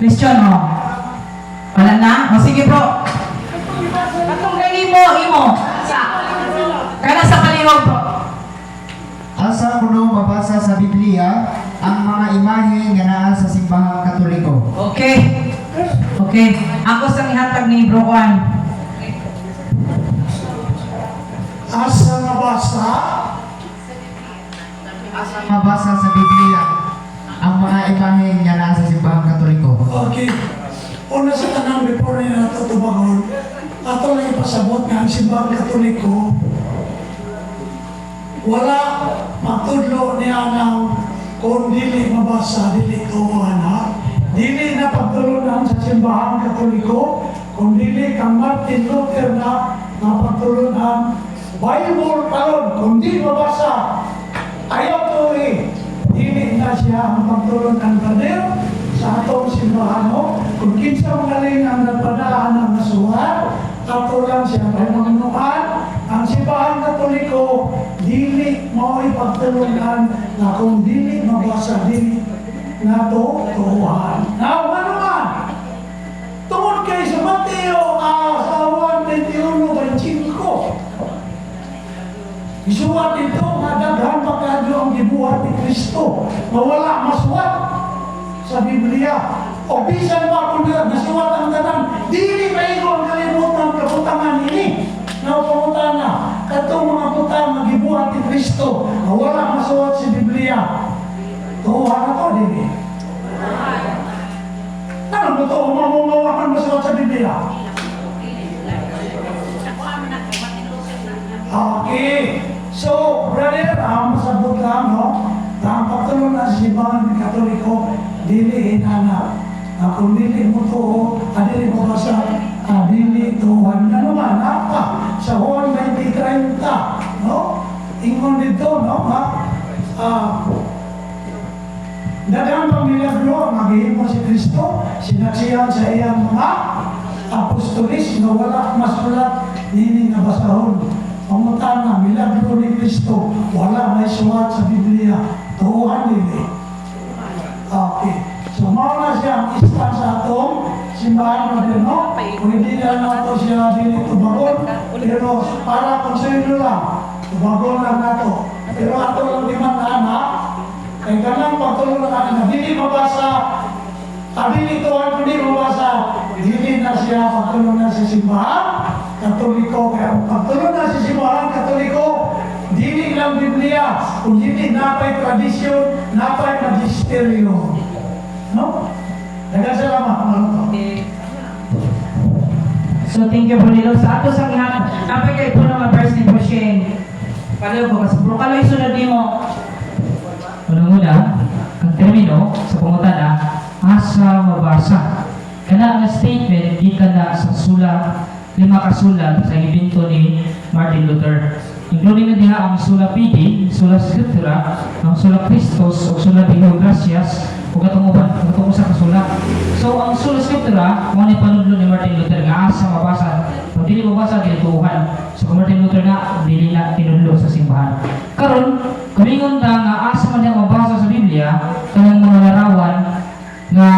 Christian, o. Wala na? O sige bro. Katong gani mo, imo. Kana sa kalihog bro. Asa kuno mabasa sa Biblia ang mga imahe nga naa sa simbahang Katoliko. Okay. Okay. Ako sa ihatag ni Bro Juan. Asa nabasa? Mabasa sa Biblia ang mga imahe nga naa sa simbahang Katoliko. Okay. Una sa tanang before na nato tubangon, ato lang ipasabot nga ang simbahang Katoliko, wala matudlo niya ng kung dili mabasa, dili tuwan ha. Dili na pagtulunan sa simbahang Katoliko, kung dili kang Martin Luther na pagtulunan, Bible karon, kung di mabasa, ayaw to dili na siya ang pagtulunan brother sa atong simbahan. Kung kinsa magaling ang nagpadaan ng nasuhat, ato lang siya pamanuan. Ang simbahan Katoliko, dili mo ipagtulunan na kung dili mabasa, dili na tuhan. Now, ano man? Tungod kay sa Mateo, sa 1:21-25, isuwat dito, nga daghan pa kadyo ang gibuhat ni Kristo, mawala maswat sa Biblia. O bisan pa kung nasuwat ang tanan, dili kayo ang kalimutan kabutangan ini. Now, pangutan na, katong mga butang na gibuhat ni Kristo, mawala masuwat sa Biblia. Tuhan na to, dili. Ano ba ito? Mawakan masuwat sa Biblia? Okay. So, brother, masabot lang, no? Ang pagtulong na sa simbahan ng Katoliko, dili inana. Kung dili mo to, dili mo basa, dili tuhan. Ano man, napa? Sa Juan 20:30, no? Ingon dito, no? Daghang pang milagro ang maghihimo si Kristo, sinaksihan sa iyang mga apostolis na wala masulat nini nga basahon. Pamutan na milagro ni Kristo, wala may suwat sa Biblia, tuhan nila. Okay. So, mauna siya ang ispan sa atong simbahan moderno. Kung hindi na nato siya dili tubagon, pero para konsuelo lang, tubagon lang nato. Pero ato lang di man anak, kay ganang pagtulong na na dili mabasa, dili tuhan kung di mabasa, dili na siya pagtulong na sa simbahan Katoliko. Kaya pagtulong na sa simbahan Katoliko, dili lang Biblia, kung dili napay tradisyon, napay magisteryo. No? Nagkasalamat, ano to? So thank you Bro Lilo. Sa ato sa ihatag, napay kayo po ng verse ni Bro Shane. Palayo ko kasi Bro Kaloy sunod ni mo. Unang-una, ang termino sa pangutana, asa mabasa. Kana nga statement, gikan na sa lima kasulat sa ibinto ni Martin Luther. Including na diha ang Sola Fide, Sola Scriptura, ang Sola Christus, o Sola Deo Gracias, o katong sa kasulat. So, ang Sola Scriptura, mga panudlo ni Martin Luther nga asa mabasa. Pag dili mabasa, dili tuhan. So, kung Martin Luther nga, dili na tinudlo sa simbahan. Karon, kumingon ta nga asa man niya mabasa sa Biblia, kanang mga larawan nga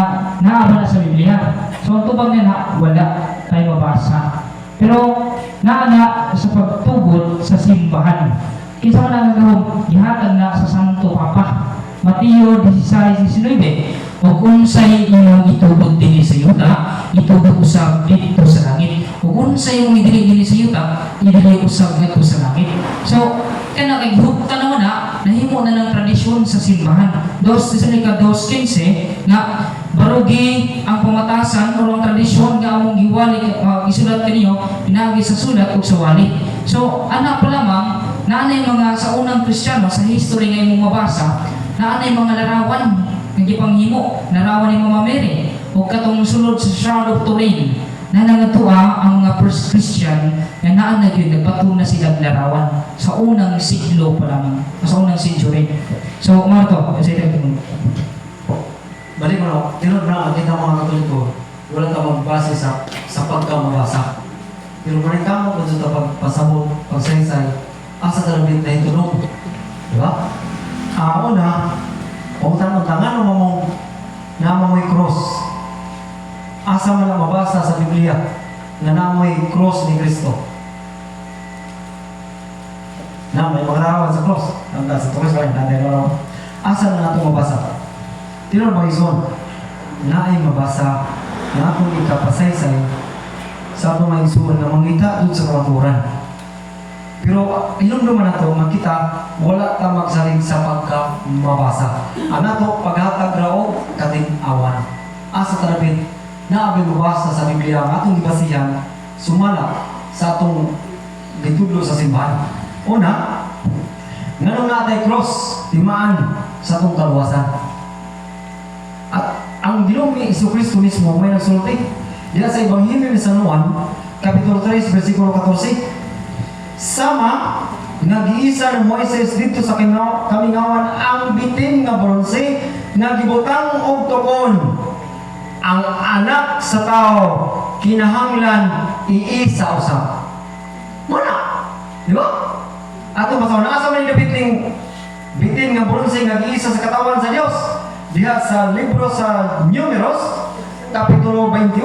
naaba na sa Biblia. So, ang tubag niya na, wala tayo mabasa. Pero naana sa pagtugod sa simbahan. Kinsa man ang gahom gihatag na sa Santo Papa. Mateo 16:19. O unsay imong itubod dinhi sa yuta, itubod usab dito sa langit. O unsay imong idili dinhi sa yuta, idili usab dito sa langit. So, kana kay hukta naman nahimo na ng tradisyon sa simbahan. 2 Tesalonica 2:15 nga barugi ang pamatasan o ang tradisyon nga among giwali isulat kaniyo pinagi sa sulat ug sa wali. So anak pa lamang naanay mga sa unang Kristiyano sa history nga imong mabasa, naanay mga larawan nga gipanghimo, larawan ni Mama Mary ug katong sulod sa Shroud of Turin na nangatua ang mga first Christian nga naa na gyud nagpatuna sila larawan sa unang siglo pa lamang, sa unang century. So Marto, say thank you. Balik mo, tinod na kita mga Katoliko, wala ka magbase sa pagkamabasa. Pero maring ka mo, kung sa pagpasabot, pagsaysay, asa talabit na itunog. Diba? Una, kung tanong tangan mo mong na mamoy asa man ang mabasa sa Biblia na namoy cross ni Kristo. Na may mga larawan sa cross. Hanggang sa cross line natin larawan. Asa na nato mabasa? Tinon ba ison? Na ay mabasa na akong ikapasaysay sa atong mga isuon na mangita dun sa kamaturan. Pero ilumduman na ito, magkita, wala ta magsalig sa pagka mabasa. Ang nato, paghatag rao, kating-awan. Asa tarabit, na abay mabasa sa Biblia, ang atong ibasihan, sumala sa atong gitudlo sa simbahan. Una, nganong natay cross, timaan sa atong kaluwasan. At ang Ginoo ni Jesucristo mismo may nagsulti diya sa Ebanghelyo ni San Juan, Kapitulo 3, versikulo 14, sama nag-iisa ng Moises dito sa kamingawan ang bitin nga bronze nga gibutang og tukon. Ang anak sa tao kinahanglan iisa usab. Muna, di ba? Ato masaw na asa man yung bitin nga bronze nga giisa sa katawan sa Dios. Diha sa libro sa Números, Kapitulo 21,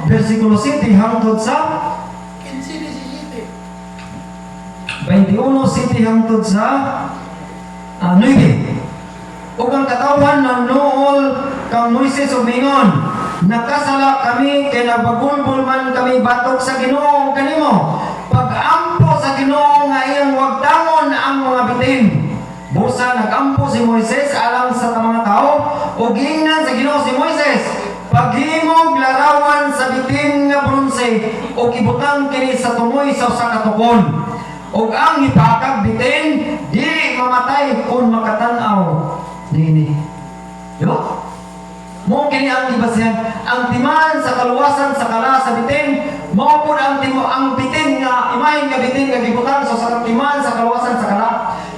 versikulo 7 hangtod sa 21:7 hangtod sa 9. Ug ang katawan ng nool kang Moises umingon, nakasala kami kay nagbagulbol man kami batok sa Ginoo kanimo. Pag-ampo sa Ginoo nga iyang wagtangon ang mga bitin. Busa nagampo si Moises alang sa mga tao ug giingnan sa Ginoo si Moises. Paghimog larawan sa bitin nga bronze ug ibutang kini sa tumoy sa usa ka tukon. Ug ang ipakag bitin dili mamatay kung makatan-aw niini. Yo. Mo kini ang ibasihan ang timan sa kaluwasan sa kala sa bitin mao pud ang bitin nga imahen nga bitin nga gibutang sa timan sa kaluwasan sa kala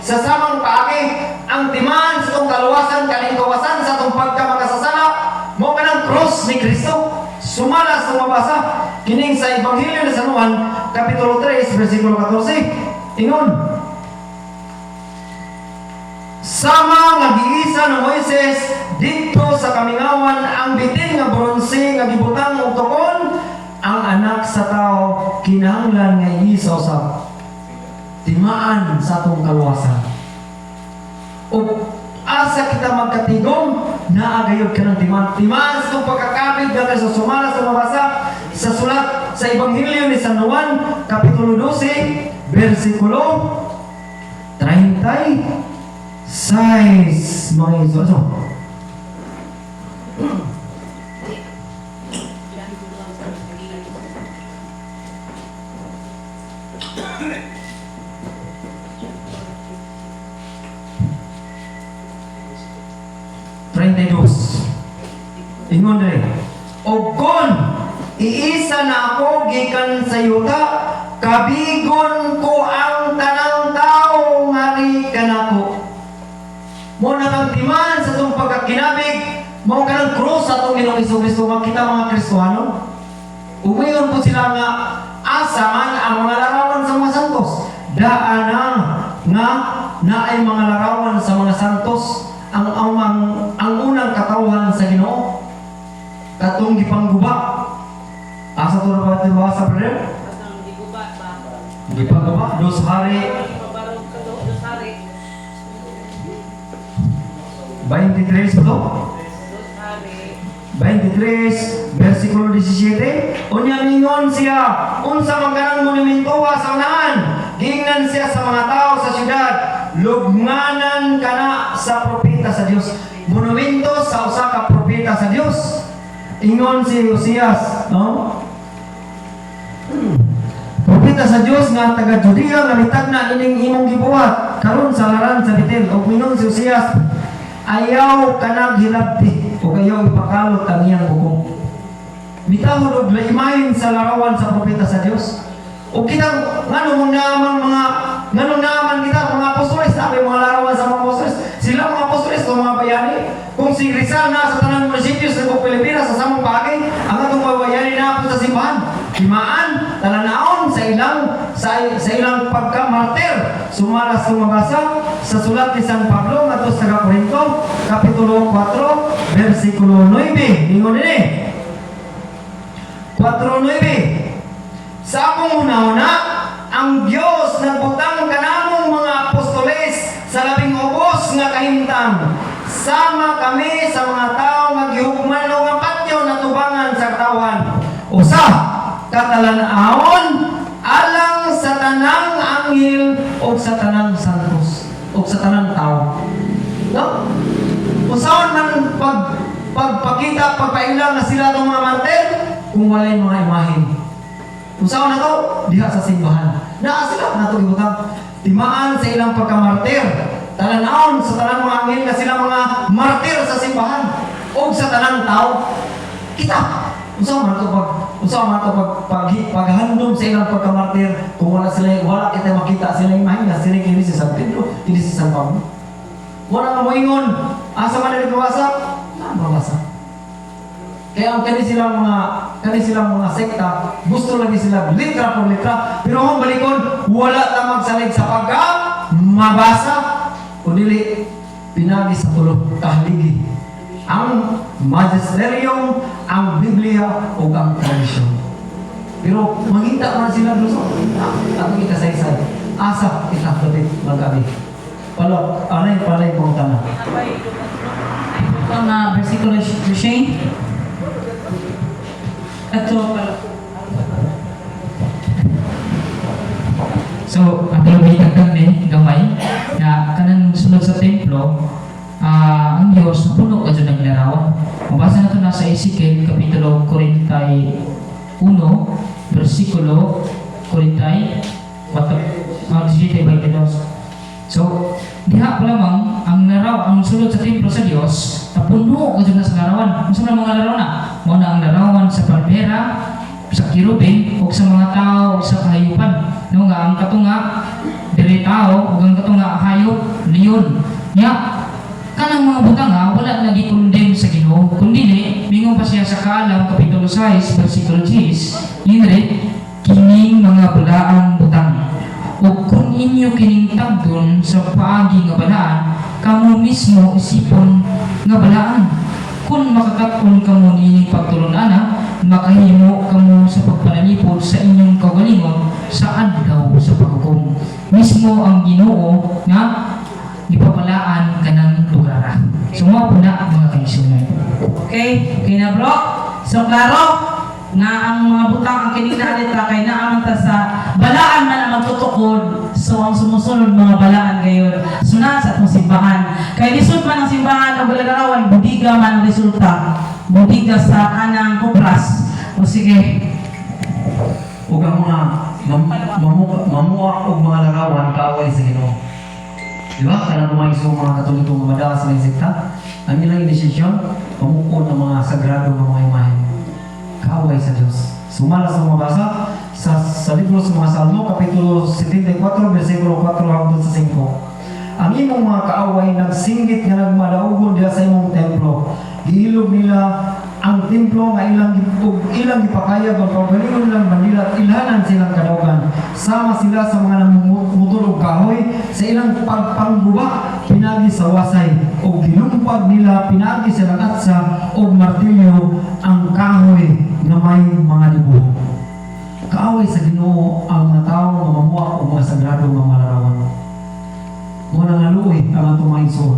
sa samang paagi ang timan sa tong kaluwasan kaning kawasan sa tong pagkamakasasala mo kanang cross ni Kristo. Sumala sa mabasa kining sa Ebanghelyo ni San Juan Kapitulo 3 versikulo 14 ingon, sama nga giisa ng Moises dito sa kamingawan ang bitin nga bronze nga gibutang og tukon. Ang anak sa tao kinahanglan nga iisa sa timaan sa atong kaluwasan. Ug asa kita magkatigom naagayod ka ng timaan sa itong pagkakapit na sa sumala sa mabasa sa sulat sa Ebanghelyo ni San Juan Kapitulo 12 versikulo 36 mga iso. Ingon rin, o kon iisa na ako gikan sa yuta, kabigon ko ang tanang tao ngari kanako. Mo na kang timan sa itong pagkakinabig, mo ka ng krus sa itong Ginoong Jesucristo, makita mga Kristohano. Umayon po sila nga asa man ang mga larawan sa mga santos. Daan nga na ay mga larawan sa mga santos ang unang katawhan sa Ginoo. Katong gipangguba. Asa to na ba ito ba sa prayer? Gipangguba. 2 hari. 23 ito? 23 versikulo 17. Unya mingon siya, unsa man kanang monumentowa sa unahan, gingnan siya sa mga tao sa syudad, lugnanan kana sa propeta sa Dios. Monumento sa usa ka propeta sa Dios. Ingon si Josias, no? Propeta sa Dios nga taga Judea nga mitagna ining imong gibuhat karon sa laran sa Betel. Og mingon si Josias, ayaw kanang hilabti o kayo ipakalot ang iyang bukong. Bitahon og laimahin sa larawan sa propeta sa Dios. O kita nganong naman kita mga apostoles, sabi mga larawan sa mga apostoles, sila mga apostoles o mga bayani. Kung si Rizal na sa tanang munisipyo sa Pilipinas sa samang bagay, ang atong bayani na po sa simbahan. Himaan, talanaon sa ilang pagka-martir. Sumalas tumabasa sa sulat ni San Pablo ngadto sa Korinto, Kapitulo 4, versikulo 9. Ingon ini. 4:9. Sa akong una-una, ang Dios nagbutang kanamong mga apostoles sa labing ubos nga kahimtang. Sama kami sa mga tao nga gihugman o nga patyo na tubangan sa katawan. Usa, katalan-ahon alang sa tanang anghel o sa tanang santos o sa tanang tao. No? Usaon man pagpakita, pagpailang na sila ng mga martir kung walay mga imahin. Usaon na to, diha sa simbahan. Naa sila na ito ibutang. Timaan sa ilang pagkamartir. Talanahon sa tanang mga anghel na sila mga martir sa simbahan o sa tanang tao. Kita. Usaon man to paghandom sa ilang pagkamartir kung wala kita makita sila imahin na sila kini si San Pedro, kini si San Pablo. Wala nga moingon. Asa man na nagwasak? Mawasa. Kaya ang kani silang mga sekta, gusto lagi sila litra por litra, pero ang balikon, wala ta magsalig sa pagka mabasa o dili pinagi sa tulog kahaligi. Ang magisterium, ang Biblia o ang tradisyon. Pero mangita man sila doon at ikasaysay. Asa kita dapat mag-abi. Anay pong tanah. Ang versikulo Shane. Ito pala. So, ang pinagdagdag ni gamay na kanang sunod sa templo, ang Diyos napuno ka dyan ng larawan. Mabasa na ito nasa Ezekiel, Kapitulo 41, versikulo 41, 22. So, diha pa lamang ang sulod sa templo sa Diyos, napuno ka dyan na sa larawan. Ang sa mga larawan na, muna ang larawan sa palmera, sa kirubin, o sa mga tao, o sa kahayupan. No, nga ang katunga, dili tao, o ang katunga, hayop, leon. Nya, kanang mga butang wala lagi kundem sa Ginoo, kundi mingon pa siya sa Kaalam, Kapitulo 6, versikulo 10, inre, kining mga bulaang butang. O kung inyo kining tagdon sa paagi nga balaan, kamo mismo isipon nga balaan. Kung makakaton kamo nining pagtulon-ana, makahimo kamo sa pagpanalipod sa inyong kaugalingon sa adlaw sa paghukom. Mismo ang Ginoo nga ipapalaan kanang lugar. So mao po na mga kaigsunan. Okay, na bro. So klaro nga ang mga butang ang kininalita kay naaman ta sa balaan man ang magtutukod. So ang sumusunod mga balaan gayon. Suna sa atong simbahan. Kay lisod man ang simbahan ang balarawan, budiga man ang resulta. Budiga sa kanang kupras. O sige. Ug ang mga mamuak og mga larawan kaaway sa Ginoo. Di ba? Kaya naman yung mga Katoliko mga madalas sa sekta, ang ilang inisisyon, pamukod ng mga sagrado ng mga imahe. Kaaway sa Diyos. Sumala sa mga basa sa libro sa mga Salmo, Kapitulo 74, versikulo 4 hanggang sa 5. Ang imong mga kaaway nagsinggit nga nagmadaugon diha sa imong templo. Giilog nila ang templo nga ilang ipakayag ang pagalingon nilang Manila at ilhanan silang kadaugan. Sama sila sa mga namumutulog kahoy sa ilang pagpangguba pinagi sa wasay o gilumpag nila pinagi sa langatsa o martilyo ang kahoy na may mga libo. Kaaway sa Ginoo ang mga tao nga mamuak o mga sagrado nga malarawan. Muna nga luoy ang atong mga igsoon.